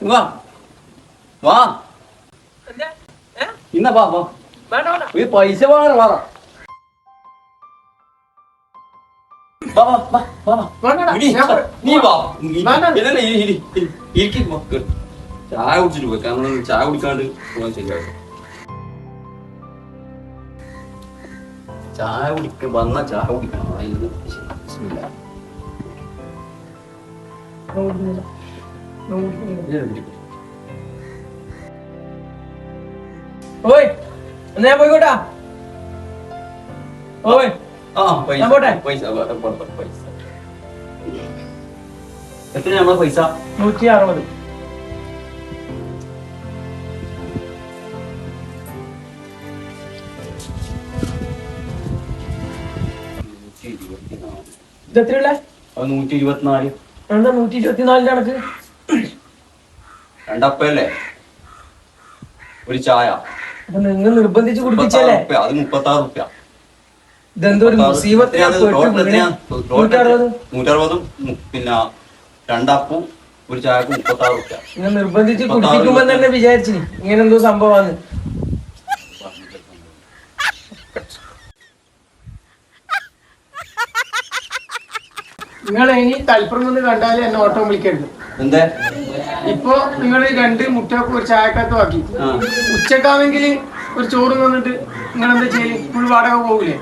വാ വാ ഇന്ന വാ വാ ഈ പൈസ വേണം വാ നീ വാ ചായ കുടിച്ചിട്ട് പോയി കാരണം ചായ കുടിക്കാണ്ട് പോകാൻ ശരിയാവും ചായ കുടിക്ക വന്ന ചായ കുടിക്കണം ഓയ് എന്നാ പോയിക്കോട്ടാ ഓയ് പൈസ എത്ര നമ്മളെ പൈസ 160. ഇതെത്രയുള്ള 124. എന്താ 124 കണക്ക് രണ്ടപ്പല്ലേ ഒരു ചായ അപ്പൊ നിങ്ങൾ നിർബന്ധിച്ച് കുടിപ്പിച്ചല്ലേ അത് 36 റുപ്യ ഇതെന്തോ ഒരു മുസീബത്തിനാണ് 160 പിന്നെ രണ്ടപ്പും ഒരു ചായക്ക് 36 റുപ്യ നിങ്ങൾ നിർബന്ധിച്ച് കുടിപ്പിക്കുമ്പോ തന്നെ വിചാരിച്ചു ഇങ്ങനെ എന്തോ സംഭവമാണ് നിങ്ങൾ ഇനി തലപ്പുറം ഒന്ന് കണ്ടാല് എന്നെ ഓട്ടോ വിളിക്കരുത് എന്താ ഇപ്പൊ നിങ്ങൾ 2 മുട്ടയൊക്കെ ഒരു ചായക്കകത്ത് ആക്കി ഉച്ചക്കാണെങ്കിൽ ഒരു ചോറ് വന്നിട്ട് നിങ്ങൾ എന്താ ചെയ്യല് ഫുൾ വാടക പോകൂലേ